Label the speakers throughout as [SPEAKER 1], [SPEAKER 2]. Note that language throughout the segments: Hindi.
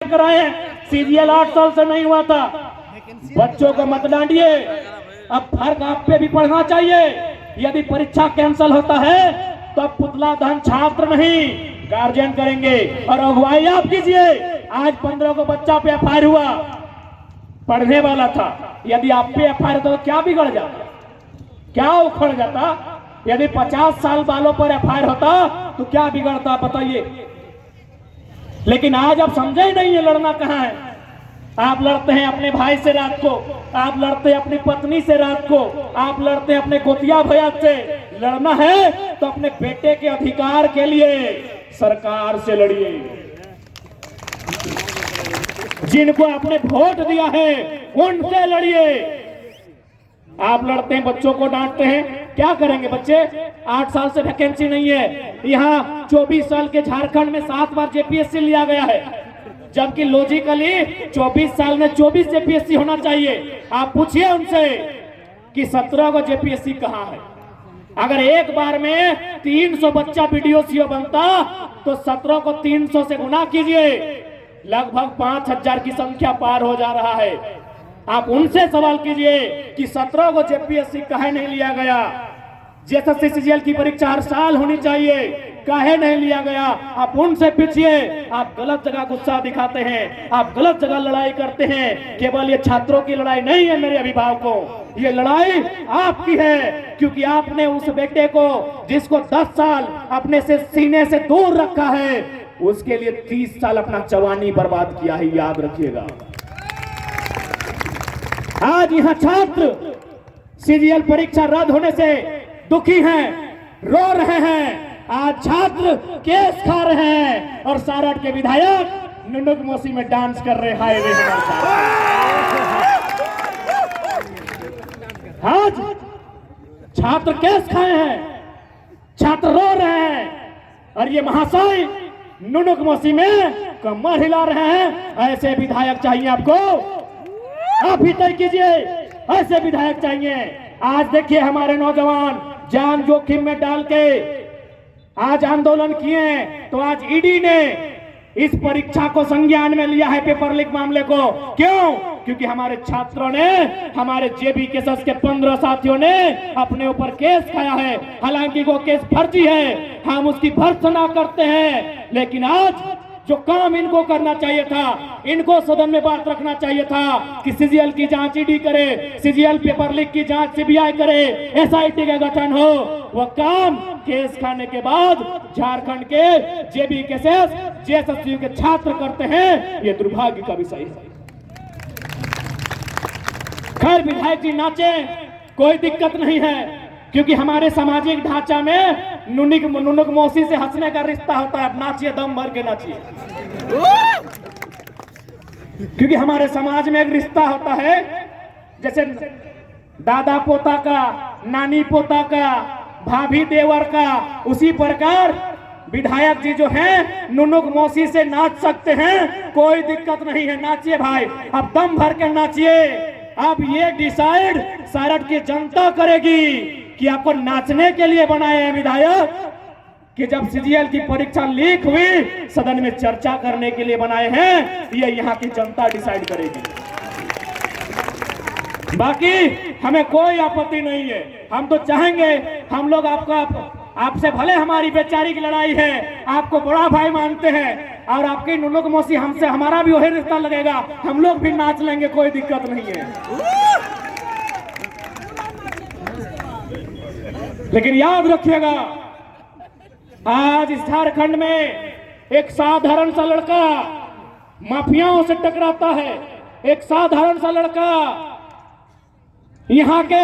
[SPEAKER 1] कराए, सीजीएल 8 साल से नहीं हुआ था। बच्चों को मत डांटिए, अब फर्क आप पे भी पड़ना चाहिए। यदि परीक्षा कैंसिल होता है तो अब पुतला दहन छात्र नहीं गार्जियन करेंगे और अगुवाई आप कीजिए। आज 15 को बच्चा पे एफआईआर हुआ, पढ़ने वाला था। यदि आप पे एफआईआर होता तो क्या बिगड़ जाता, क्या उखड़ जाता? यदि 50 साल वालों पर एफआईआर होता तो क्या बिगड़ता बताइए। लेकिन आज आप समझे ही नहीं है लड़ना कहाँ है। आप लड़ते हैं अपने भाई से रात को, आप लड़ते हैं अपनी पत्नी से रात को, आप लड़ते हैं अपने गोतिया भैया से। लड़ना है तो अपने बेटे के अधिकार के लिए सरकार से लड़िए। जिनको आपने वोट दिया है उनसे लड़िए। आप लड़ते हैं, बच्चों को डांटते हैं, क्या करेंगे बच्चे? 8 साल से वैकेंसी नहीं है। यहाँ 24 साल के झारखंड में 7 बार जेपीएससी लिया गया है, जबकि लॉजिकली 24 साल में 24 जेपीएससी होना चाहिए। आप पूछिए उनसे कि 17 को जेपीएससी कहाँ है। अगर एक बार में 300 बच्चा बीडीओ बनता तो 17 को 300 से गुना कीजिए, लगभग 5000 की संख्या पार हो जा रहा है। आप उनसे सवाल कीजिए कि 17 को जेपीएससी काहे नहीं लिया गया। जेएसएससी सीजीएल की परीक्षा हर साल होनी चाहिए, काहे नहीं लिया गया? आप उनसे पूछिए। आप गलत जगह गुस्सा दिखाते हैं, आप गलत जगह लड़ाई करते हैं। केवल ये छात्रों की लड़ाई नहीं है मेरे अभिभावकों, ये लड़ाई आपकी है, क्योंकि आपने उस बेटे को जिसको 10 साल अपने से सीने से दूर रखा है, उसके लिए 30 साल अपना जवानी बर्बाद किया है, याद रखिएगा। आज यहाँ छात्र सीजीएल परीक्षा रद्द होने से दुखी हैं, रो रहे हैं। आज छात्र केस खा रहे हैं और सारठ के विधायक नुनुक मौसी में डांस कर रहे हाईवे। आज छात्र केस खाए हैं, छात्र रो रहे हैं और ये महाशय नुनुक मौसी में कमर हिला रहे हैं। ऐसे विधायक चाहिए आपको, आप ही तय कीजिए, ऐसे विधायक चाहिए। आज देखिए हमारे नौजवान जान जोखिम में डाल के आज आंदोलन किए, तो आज ईडी ने इस परीक्षा को संज्ञान में लिया है, पेपर लीक मामले को। क्यों? क्योंकि हमारे छात्रों ने, हमारे जेबी केसेस के 15 साथियों ने अपने ऊपर केस खाया है। हालांकि वो केस फर्जी है, हम उसकी भर्त्सना करते हैं, लेकिन आज जो काम इनको करना चाहिए था, इनको सदन में बात रखना चाहिए था कि सीजीएल की जांच ईडी करे, सीजीएल पेपर लीक की जांच सीबीआई करे, एसआईटी का गठन हो। वह काम केस खाने के बाद झारखंड के जेबी केसेस जेएसएससी के छात्र करते हैं, ये दुर्भाग्य का विषय है। खैर विधायक जी नाचे, कोई दिक्कत नहीं है, क्योंकि हमारे सामाजिक ढांचा में नुनुक मौसी से हंसने का रिश्ता होता है। नाचिए, दम भर के नाचिए, क्योंकि हमारे समाज में एक रिश्ता होता है, जैसे दादा पोता का, नानी पोता का, भाभी देवर का। उसी प्रकार विधायक जी जो हैं नुनुक मौसी से नाच सकते हैं, कोई दिक्कत नहीं है। नाचिए भाई, अब दम भर के नाचिए। अब ये डिसाइड सारठ की जनता करेगी कि आपको नाचने के लिए बनाए हैं विधायक, कि जब सीजीएल की परीक्षा लीक हुई सदन में चर्चा करने के लिए बनाए हैं, ये यहाँ की जनता डिसाइड करेगी। बाकी हमें कोई आपत्ति नहीं है। हम तो चाहेंगे, हम लोग आपसे भले हमारी बेचारी की लड़ाई है, आपको बड़ा भाई मानते हैं, और आपकी नुनुक मौसी हमसे, हमारा भी वही रिश्ता लगेगा, हम लोग भी नाच लेंगे, कोई दिक्कत नहीं है। लेकिन याद रखिएगा, आज इस झारखंड में एक साधारण सा लड़का माफियाओं से टकराता है, एक साधारण सा लड़का यहाँ के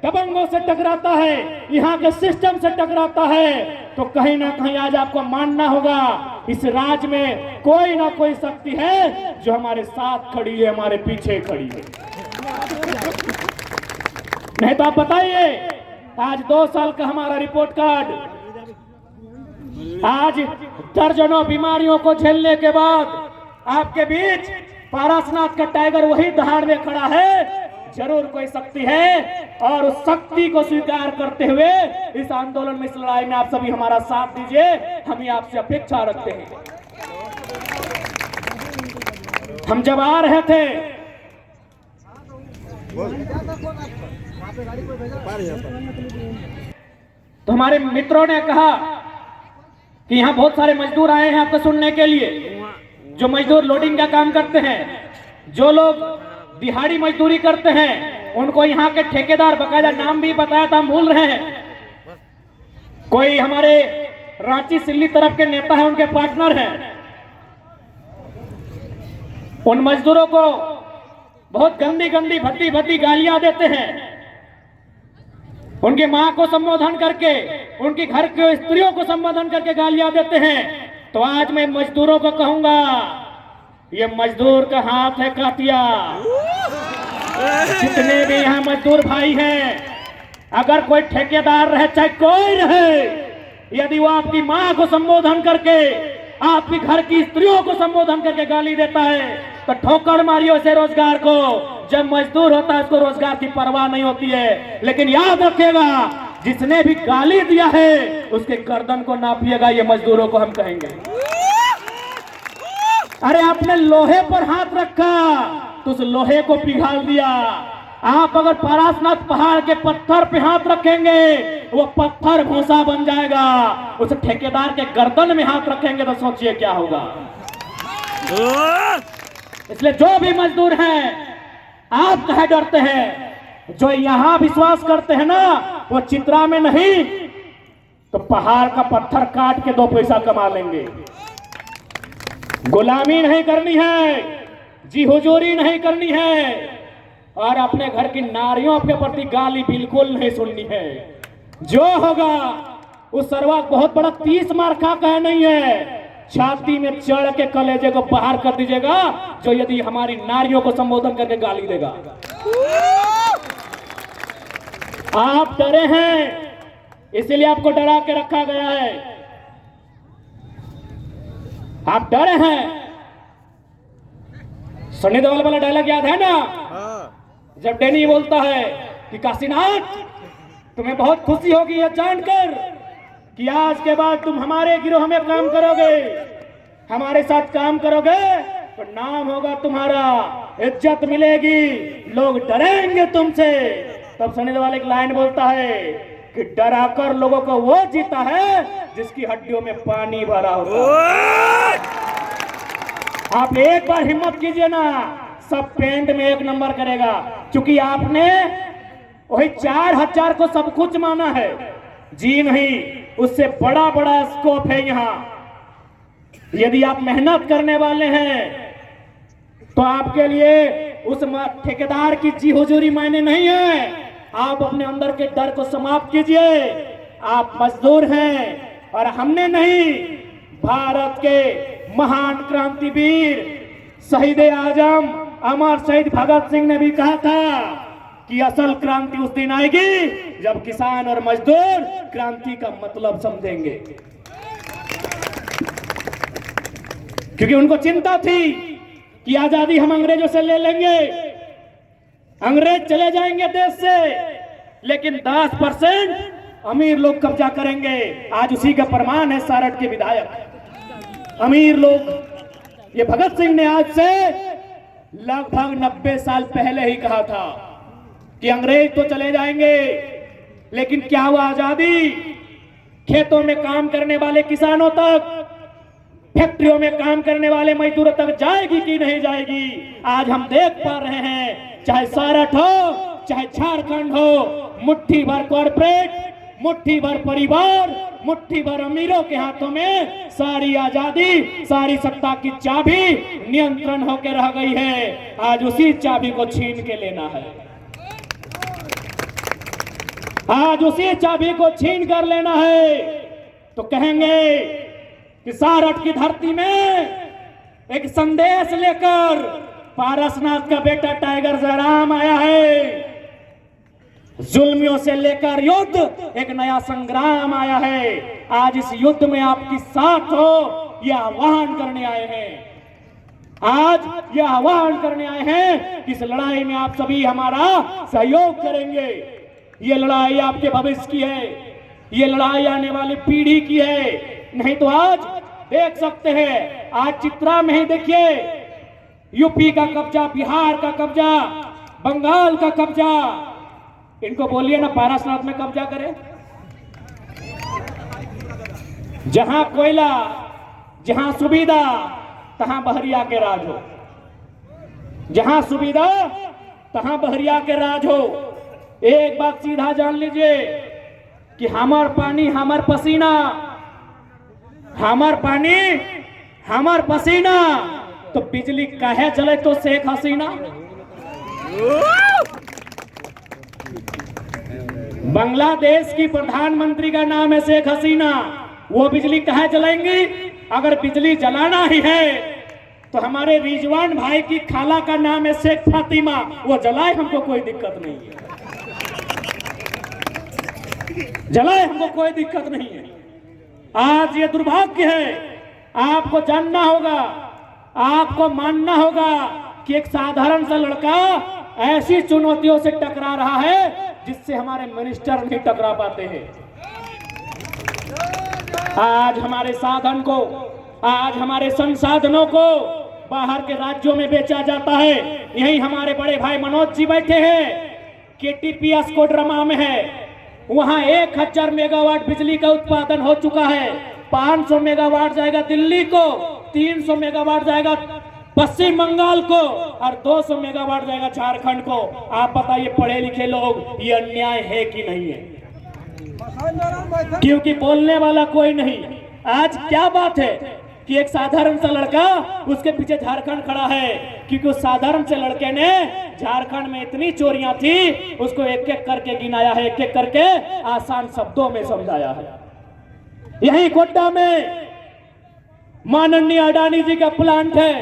[SPEAKER 1] दबंगों से टकराता है, यहाँ के सिस्टम से टकराता है, तो कहीं ना कहीं आज आपको मानना होगा इस राज्य में कोई ना कोई शक्ति है जो हमारे साथ खड़ी है, हमारे पीछे खड़ी है। नहीं तो आप बताइए, आज 2 साल का हमारा रिपोर्ट कार्ड, आज दर्जनों बीमारियों को झेलने के बाद आपके बीच पारसनाथ का टाइगर वही दहाड़ में खड़ा है। जरूर कोई शक्ति है, और उस शक्ति को स्वीकार करते हुए इस आंदोलन में, इस लड़ाई में आप सभी हमारा साथ दीजिए, हम आपसे अपेक्षा रखते हैं। हम जब आ रहे थे तो हमारे मित्रों ने कहा कि यहाँ बहुत सारे मजदूर आए हैं आपको सुनने के लिए। जो मजदूर लोडिंग का काम करते हैं, जो लोग दिहाड़ी मजदूरी करते हैं, उनको यहाँ के ठेकेदार, बकायदा नाम भी बताया था, हम भूल रहे हैं। कोई हमारे रांची सिल्ली तरफ के नेता है, उनके पार्टनर हैं। उन मजदूरों को बहुत गंदी गंदी भद्दी भद्दी गालियां देते हैं। उनकी मां को संबोधन करके, उनकी घर के स्त्रियों को संबोधन करके गालियां देते हैं। तो आज मैं मजदूरों को कहूंगा, ये मजदूर का हाथ है कातिया। जितने भी यहाँ मजदूर भाई हैं, अगर कोई ठेकेदार रहे चाहे कोई रहे, यदि वो आपकी मां को संबोधन करके, आपके घर की स्त्रियों को संबोधन करके गाली देता है, तो ठोकर मारियो इसे रोजगार को। जब मजदूर होता है उसको रोजगार की परवाह नहीं होती है। लेकिन याद रखिएगा, जिसने भी गाली दिया है उसके गर्दन को नापिएगा, ये मजदूरों को हम कहेंगे। अरे आपने लोहे पर हाथ रखा तो उस लोहे को पिघाल दिया। आप अगर पारसनाथ पहाड़ के पत्थर पे हाथ रखेंगे, वो पत्थर भूसा बन जाएगा। उस ठेकेदार के गर्दन में हाथ रखेंगे तो सोचिए क्या होगा। इसलिए जो भी मजदूर हैं, आप कहे डरते हैं, जो यहां विश्वास करते हैं ना, वो चित्रा में नहीं तो पहाड़ का पत्थर काट के 2 पैसा कमा लेंगे। गुलामी नहीं करनी है, जी हुजूरी नहीं करनी है, और अपने घर की नारियों के प्रति गाली बिल्कुल नहीं सुननी है। जो होगा उस सरवा बहुत बड़ा 30 मार का कह नहीं है, छाती में चढ़ के कलेजे को बाहर कर दीजिएगा, जो यदि हमारी नारियों को संबोधन करके गाली देगा। आप डरे हैं, इसीलिए आपको डरा के रखा गया है। आप डरे हैं। सनी देओल वाला डायलॉग याद है ना, जब डैनी बोलता है कि काशीनाथ, तुम्हें बहुत खुशी होगी यह जानकर कि आज के बाद तुम हमारे गिरोह में काम करोगे, हमारे साथ काम करोगे तो नाम होगा तुम्हारा, इज्जत मिलेगी, लोग डरेंगे तुमसे। तब सनी देओल एक लाइन बोलता है कि डराकर लोगों को वो जीता है जिसकी हड्डियों में पानी भरा होगा। आप एक बार हिम्मत कीजिए ना, सब पेंट में 1 नंबर करेगा। क्योंकि आपने वही 4000 को सब कुछ माना है। जी नहीं, उससे बड़ा बड़ा स्कोप है यहाँ। यदि आप मेहनत करने वाले हैं तो आपके लिए उस ठेकेदार की जी हुजूरी मायने नहीं है। आप अपने अंदर के डर को समाप्त कीजिए। आप मजदूर हैं और हमने नहीं, भारत के महान क्रांतिवीर शहीद आजम अमर शहीद भगत सिंह ने भी कहा था कि असल क्रांति उस दिन आएगी जब किसान और मजदूर क्रांति का मतलब समझेंगे। क्योंकि उनको चिंता थी कि आजादी हम अंग्रेजों से ले लेंगे, अंग्रेज चले जाएंगे देश से, लेकिन 10% अमीर लोग कब्जा करेंगे। आज उसी का प्रमाण है सारठ के विधायक अमीर लोग। ये भगत सिंह ने आज से लगभग 90 साल पहले ही कहा था कि अंग्रेज तो चले जाएंगे, लेकिन क्या हुआ आजादी? खेतों में काम करने वाले किसानों तक, फैक्ट्रियों में काम करने वाले मजदूरों तक जाएगी कि नहीं जाएगी? आज हम देख पा रहे हैं, चाहे सारठ हो चाहे झारखंड हो, मुट्ठी भर कॉर्पोरेट, मुट्ठी भर परिवार, मुट्ठी भर अमीरों के हाथों में सारी आजादी, सारी सत्ता की चाबी नियंत्रण होकर रह गई है। आज उसी चाबी को छीन के लेना है, आज उसी चाबी को छीन कर लेना है। तो कहेंगे कि सारठ की धरती में एक संदेश लेकर पारसनाथ का बेटा टाइगर जयराम आया है। जुल्मियों से लेकर युद्ध, एक नया संग्राम आया है। आज इस युद्ध में आपकी साथ हो, यह आह्वान करने आए हैं। आज यह आह्वान करने आए हैं कि इस लड़ाई में आप सभी हमारा सहयोग करेंगे। ये लड़ाई आपके भविष्य की है, ये लड़ाई आने वाली पीढ़ी की है। नहीं तो आज देख सकते हैं, आज चित्रा में ही देखिए, यूपी का कब्जा, बिहार का कब्जा, बंगाल का कब्जा। इनको बोलिए ना पारसनाथ में कब्जा करें। जहां कोयला, जहां सुविधा, तहां बहरिया के राज हो। जहां सुविधा तहां बहरिया के राज हो। एक बात सीधा जान लीजिए कि हमार पानी हमार पसीना, हमार पानी हमार पसीना। तो बिजली काहे चले तो शेख हसीना। बांग्लादेश की प्रधानमंत्री का नाम है शेख हसीना। वो बिजली काहे जलाएंगी? अगर बिजली जलाना ही है तो हमारे रिजवान भाई की खाला का नाम है शेख फातिमा, वो जलाए, हमको कोई दिक्कत नहीं है। जलाए, हमको कोई दिक्कत नहीं है। आज ये दुर्भाग्य है, आपको जानना होगा, आपको मानना होगा कि एक साधारण सा लड़का ऐसी चुनौतियों से टकरा रहा है जिससे हमारे मिनिस्टर नहीं टकरा पाते हैं। आज हमारे साधन को, आज हमारे संसाधनों को बाहर के राज्यों में बेचा जाता है। यही हमारे बड़े भाई मनोज जी बैठे हैं, केटीपीएस कोडरमा में है, वहां 1000 मेगावाट बिजली का उत्पादन हो चुका है। 500 मेगावाट जाएगा दिल्ली को, 300 मेगावाट जाएगा पश्चिम बंगाल को और 200 मेगावाट जाएगा झारखंड को। आप बताइए पढ़े लिखे लोग, ये अन्याय है कि नहीं है? क्योंकि बोलने वाला कोई नहीं। आज क्या बात है कि एक साधारण सा लड़का, उसके पीछे झारखंड खड़ा है, क्योंकि उस साधारण से लड़के ने झारखंड में इतनी चोरियां थी, उसको एक एक करके गिनाया है, एक एक करके आसान शब्दों में समझाया है। यही गोड्डा में माननीय अडानी जी का प्लांट है।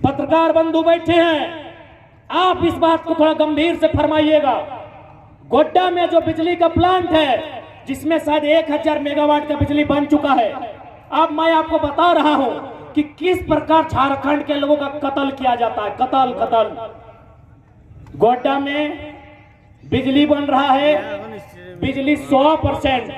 [SPEAKER 1] पत्रकार बंधु बैठे हैं, आप इस बात को थोड़ा गंभीर से फरमाइएगा। गोड्डा में जो बिजली का प्लांट है, जिसमें शायद 1000 मेगावाट का बिजली बन चुका है, अब मैं आपको बता रहा हूं कि किस प्रकार झारखंड के लोगों का कत्ल किया जाता है। कत्ल गोड्डा में बिजली बन रहा है, बिजली 100%